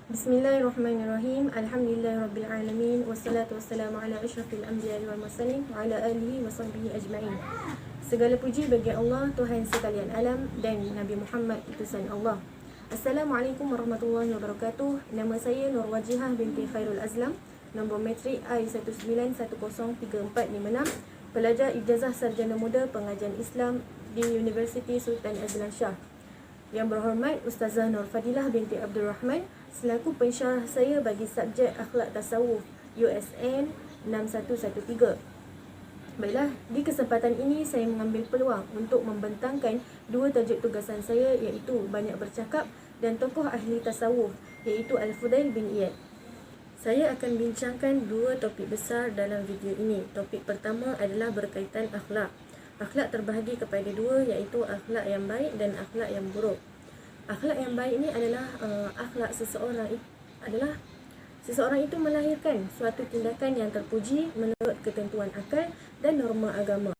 Bismillahirrahmanirrahim. Alhamdulillahirabbil wassalatu wassalamu ala asyrafil anbiya'i wal mursalin wa ala alihi wa sahbihi ajma'in. Segala puji bagi Allah, Tuhan sekalian alam, dan Nabi Muhammad utusan Allah. Assalamualaikum warahmatullahi wabarakatuh. Nama saya Nur Wajihah binti Khairul Azlam. Nombor matrik I191034556. Pelajar ijazah sarjana muda pengajian Islam di Universiti Sultan Azlan Shah. Yang berhormat Ustazah Nur Fadilah binti Abdul Rahman selaku pensyarah saya bagi subjek akhlak tasawuf USN 6113. Baiklah, di kesempatan ini saya mengambil peluang untuk membentangkan dua tajuk tugasan saya, iaitu banyak bercakap dan tokoh ahli tasawuf, iaitu Al-Fudail bin Iyad. Saya akan bincangkan dua topik besar dalam video ini. Topik pertama adalah berkaitan akhlak. Akhlak terbahagi kepada dua, iaitu akhlak yang baik dan akhlak yang buruk. Akhlak yang baik ini adalah akhlak seseorang itu melahirkan suatu tindakan yang terpuji menurut ketentuan akal dan norma agama.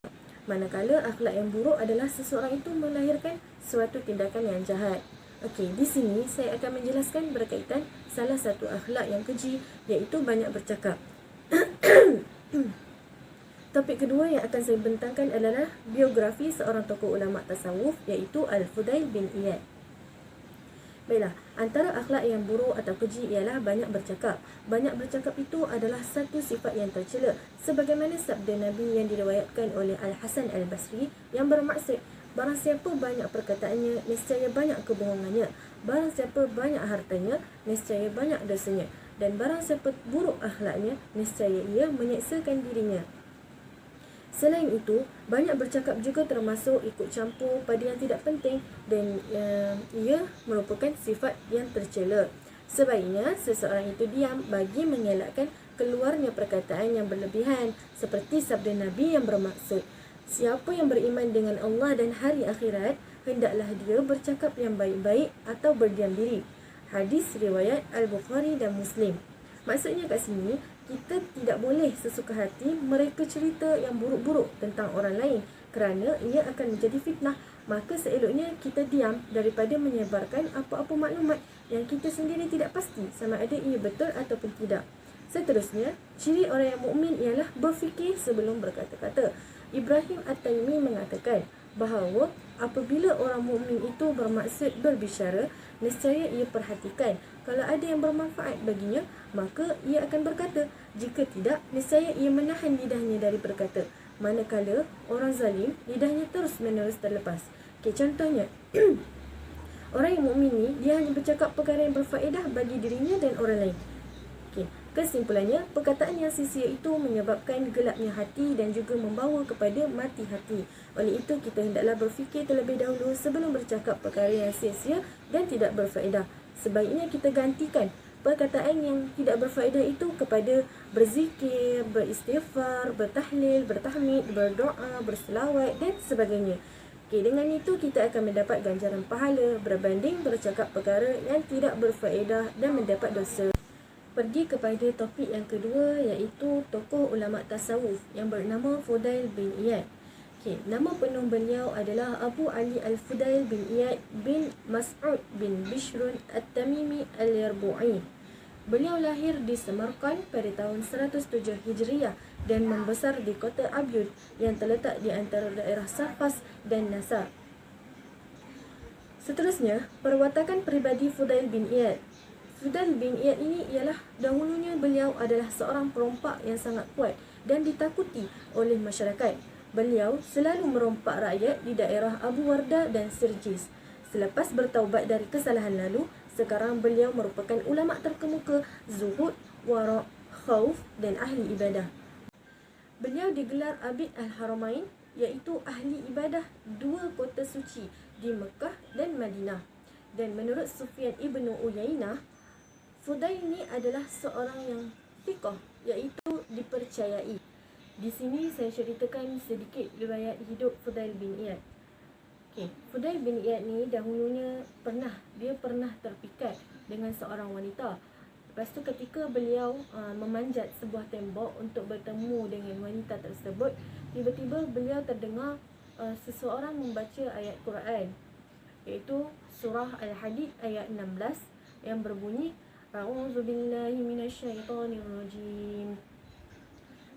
Manakala akhlak yang buruk adalah seseorang itu melahirkan suatu tindakan yang jahat. Okey, di sini saya akan menjelaskan berkaitan salah satu akhlak yang keji, iaitu banyak bercakap. Topik kedua yang akan saya bentangkan adalah biografi seorang tokoh ulama tasawuf, iaitu Al-Fudail bin Iyad. Baiklah, antara akhlak yang buruk atau keji ialah banyak bercakap. Banyak bercakap itu adalah satu sifat yang tercela, sebagaimana sabda Nabi yang diriwayatkan oleh Al-Hasan Al-Basri yang bermaksud, barang siapa banyak perkataannya, nescaya banyak kebohongannya. Barang siapa banyak hartanya, nescaya banyak dosanya. Dan barang siapa buruk akhlaknya, nescaya ia menyeksakan dirinya. Selain itu, banyak bercakap juga termasuk ikut campur pada yang tidak penting dan ia merupakan sifat yang tercela. Sebaiknya seseorang itu diam bagi mengelakkan keluarnya perkataan yang berlebihan, seperti sabda Nabi yang bermaksud, siapa yang beriman dengan Allah dan hari akhirat, hendaklah dia bercakap yang baik-baik atau berdiam diri. Hadis riwayat Al-Bukhari dan Muslim. Maksudnya kat sini, kita tidak boleh sesuka hati mereka cerita yang buruk-buruk tentang orang lain, kerana ia akan menjadi fitnah. Maka seeloknya kita diam daripada menyebarkan apa-apa maklumat yang kita sendiri tidak pasti sama ada ia betul ataupun tidak. Seterusnya, ciri orang yang mukmin ialah berfikir sebelum berkata-kata. Ibrahim At-Taimi mengatakan bahawa apabila orang mukmin itu bermaksud berbicara, nescaya ia perhatikan. Kalau ada yang bermanfaat baginya, maka ia akan berkata. Jika tidak, nescaya ia menahan lidahnya dari berkata. Manakala orang zalim, lidahnya terus-menerus terlepas. Okey, contohnya, orang yang mukmin ni, dia hanya bercakap perkara yang berfaedah bagi dirinya dan orang lain. Okey, kesimpulannya, perkataan yang sia-sia itu menyebabkan gelapnya hati dan juga membawa kepada mati hati. Oleh itu, kita hendaklah berfikir terlebih dahulu sebelum bercakap perkara yang sia-sia dan tidak berfaedah. Sebaiknya kita gantikan perkataan yang tidak berfaedah itu kepada berzikir, beristighfar, bertahlil, bertahmid, berdoa, berselawat dan sebagainya. Okey, dengan itu kita akan mendapat ganjaran pahala berbanding bercakap perkara yang tidak berfaedah dan mendapat dosa. Pergi kepada topik yang kedua, iaitu tokoh ulama tasawuf yang bernama Fudail bin Iyad. Okey, nama penuh beliau adalah Abu Ali Al-Fudail bin Iyad bin Mas'ud bin Bishrun At-Tamimi Al-Yarbu'i. Beliau lahir di Samarkand pada tahun 107 Hijriah dan membesar di kota Abyud yang terletak di antara daerah Sarfas dan Nasar. Seterusnya, perwatakan peribadi Fudail bin Iyad. Fudail bin Iyad ini ialah dahulunya beliau adalah seorang perompak yang sangat kuat dan ditakuti oleh masyarakat. Beliau selalu merompak rakyat di daerah Abu Wardah dan Sirjis. Selepas bertaubat dari kesalahan lalu, sekarang beliau merupakan ulama terkemuka, zuhud, wara', khauf dan ahli ibadah. Beliau digelar Abid Al-Haramain, iaitu ahli ibadah dua kota suci di Mekah dan Madinah. Dan menurut Sufyan ibnu Uyainah, Fudail ini adalah seorang yang thiqah, iaitu dipercayai. Di sini saya ceritakan sedikit riwayat hidup Fudail bin Iyad. Okey, Fudail bin Iyad ni dahulunya dia pernah terpikat dengan seorang wanita. Lepas tu ketika beliau memanjat sebuah tembok untuk bertemu dengan wanita tersebut, tiba-tiba beliau terdengar seseorang membaca ayat Quran, iaitu surah Al-Hadid ayat 16 yang berbunyi, A'udzu billahi minasy syaithanir rajim.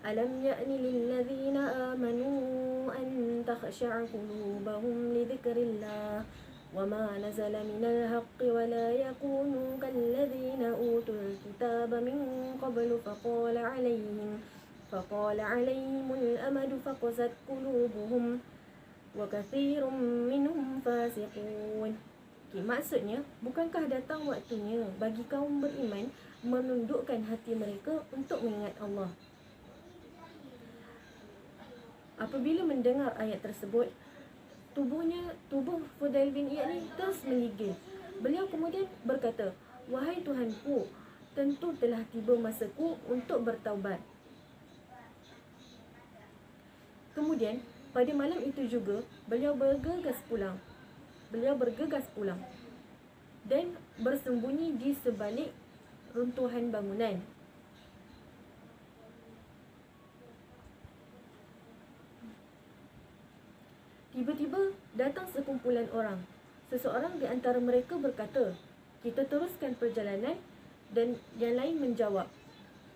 Alam ya'ni lilladzina amanu an takhsha'a qulubuhum li dzikrillah wa ma nazala minal haqqi wa la yakunu kalladzina utul kitaba min qablu فطال عليهم الأمد فقست قلوبهم وكثير منهم فاسقون. Maksudnya, bukankah datang waktunya bagi kaum beriman menundukkan hati mereka untuk mengingat Allah? Apabila mendengar ayat tersebut, tubuh Fudail bin Iyad ni terus menggigil. Beliau kemudian berkata, "Wahai Tuhanku, tentu telah tiba masaku untuk bertaubat." Kemudian, pada malam itu juga, beliau bergegas pulang dan bersembunyi di sebalik runtuhan bangunan. Tiba-tiba datang sekumpulan orang. Seseorang di antara mereka berkata, "Kita teruskan perjalanan." Dan yang lain menjawab,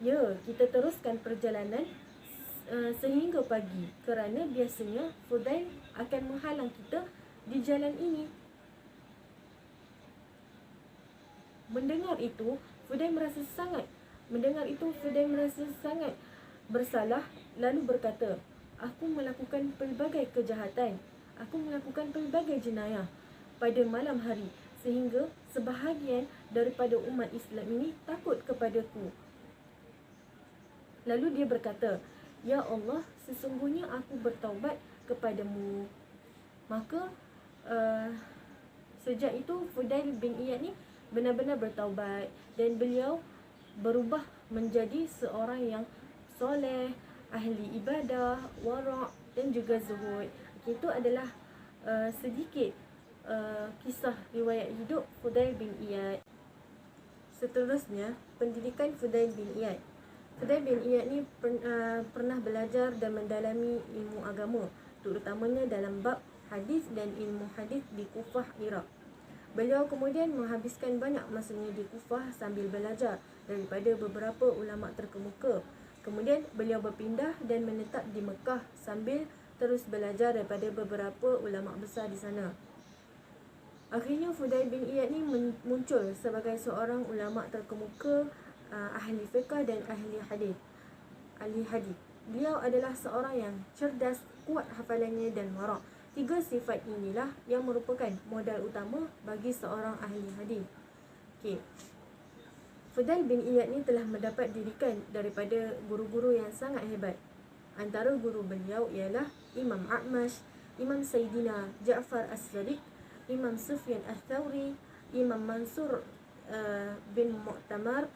"Ya, kita teruskan perjalanan sehingga pagi, kerana biasanya Fudail akan menghalang kita di jalan ini." Mendengar itu, Fudail merasa sangat bersalah, lalu berkata, "Aku melakukan pelbagai kejahatan, aku melakukan pelbagai jenayah pada malam hari, sehingga sebahagian daripada umat Islam ini takut kepadaku." Lalu dia berkata, "Ya Allah, sesungguhnya aku bertaubat kepadamu." Maka sejak itu Fudail bin Iyad ni benar-benar bertaubat dan beliau berubah menjadi seorang yang soleh, ahli ibadah, wara' dan juga zuhud. Itu adalah sedikit kisah riwayat hidup Fudail bin Iyad. Seterusnya, pendidikan Fudail bin Iyad. Fudail bin Iyad ni pernah belajar dan mendalami ilmu agama, terutamanya dalam bab hadis dan ilmu hadis di Kufah, Iraq. Beliau kemudian menghabiskan banyak masanya di Kufah sambil belajar daripada beberapa ulama terkemuka. Kemudian beliau berpindah dan menetap di Mekah sambil terus belajar daripada beberapa ulama besar di sana. Akhirnya Fudail bin Iyad ni muncul sebagai seorang ulama terkemuka, ahli fiqh dan ahli hadis. Beliau adalah seorang yang cerdas, kuat hafalannya dan wara'. 3 sifat inilah yang merupakan modal utama bagi seorang ahli hadis. Fudail bin Iyad ni telah mendapat didikan daripada guru-guru yang sangat hebat. Antara guru beliau ialah Imam A'mash, Imam Sayyidina Ja'far As-Sadiq, Imam Sufyan Ats-Tsauri, Imam Mansur bin Mu'tamar,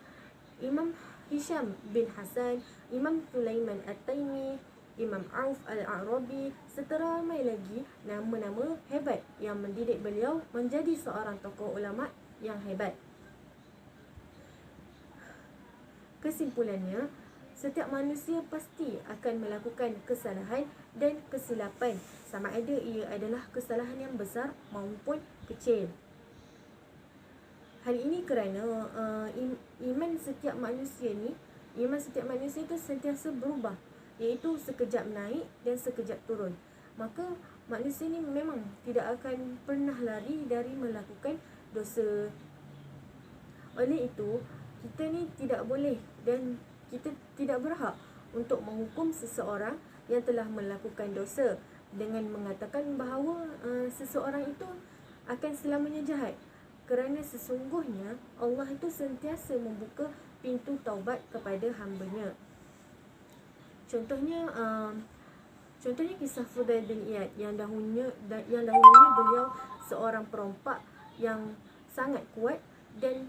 Imam Hisham bin Hasan, Imam Sulaiman At-Taimi, Imam Auf Al-A'rabi, serta ramai lagi nama-nama hebat yang mendidik beliau menjadi seorang tokoh ulama yang hebat. Kesimpulannya, setiap manusia pasti akan melakukan kesalahan dan kesilapan, sama ada ia adalah kesalahan yang besar maupun kecil. Hal ini kerana iman setiap manusia itu sentiasa berubah, iaitu sekejap naik dan sekejap turun. Maka manusia ni memang tidak akan pernah lari dari melakukan dosa. Oleh itu, kita ni tidak boleh dan kita tidak berhak untuk menghukum seseorang yang telah melakukan dosa dengan mengatakan bahawa seseorang itu akan selamanya jahat, kerana sesungguhnya Allah itu sentiasa membuka pintu taubat kepada hamba-Nya. Contohnya kisah Fudail bin Iyad yang dahulunya beliau seorang perompak yang sangat kuat dan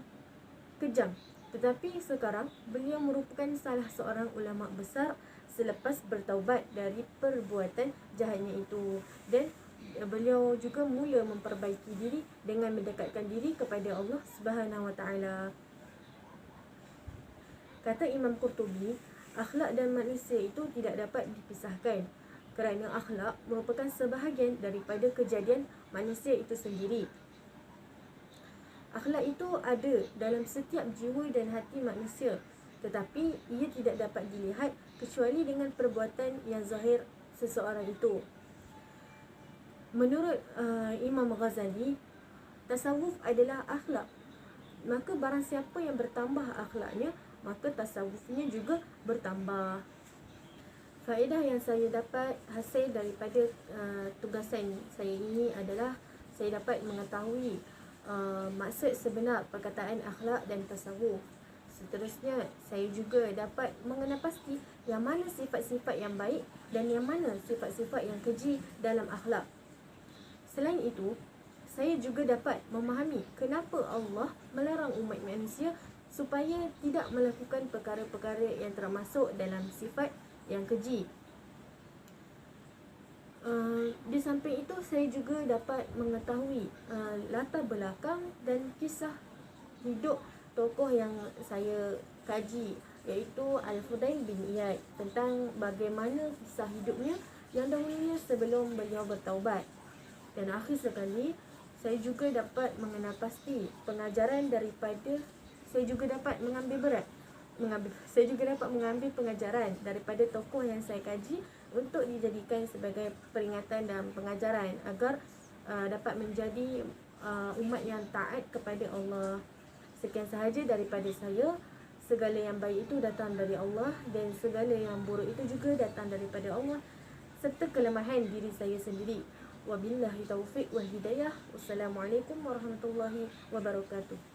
kejam. Tetapi sekarang beliau merupakan salah seorang ulama besar selepas bertaubat dari perbuatan jahatnya itu, dan beliau juga mula memperbaiki diri dengan mendekatkan diri kepada Allah Subhanahu Wa Taala. Kata Imam Qurtubi, akhlak dan manusia itu tidak dapat dipisahkan, kerana akhlak merupakan sebahagian daripada kejadian manusia itu sendiri. Akhlak itu ada dalam setiap jiwa dan hati manusia, tetapi ia tidak dapat dilihat kecuali dengan perbuatan yang zahir seseorang itu. Menurut Imam Ghazali, tasawuf adalah akhlak. Maka barang siapa yang bertambah akhlaknya, maka tasawufnya juga bertambah. Faedah yang saya dapat hasil daripada tugasan saya ini adalah saya dapat mengetahui maksud sebenar perkataan akhlak dan tasawuf. Seterusnya, saya juga dapat mengenal pasti yang mana sifat-sifat yang baik dan yang mana sifat-sifat yang keji dalam akhlak. Selain itu, saya juga dapat memahami kenapa Allah melarang umat manusia supaya tidak melakukan perkara-perkara yang termasuk dalam sifat yang keji. Di samping itu, saya juga dapat mengetahui latar belakang dan kisah hidup tokoh yang saya kaji, iaitu Al-Fudail bin Iyad, tentang bagaimana kisah hidupnya yang dahulunya sebelum beliau bertaubat. Dan akhir sekali, saya juga dapat mengenal pasti pengajaran daripada saya juga dapat mengambil pengajaran daripada tokoh yang saya kaji untuk dijadikan sebagai peringatan dan pengajaran agar dapat menjadi umat yang taat kepada Allah. Sekian sahaja daripada saya. Segala yang baik itu datang dari Allah dan segala yang buruk itu juga datang daripada Allah, serta kelemahan diri saya sendiri. Wabillahi taufiq wal hidayah. Wassalamualaikum warahmatullahi wabarakatuh.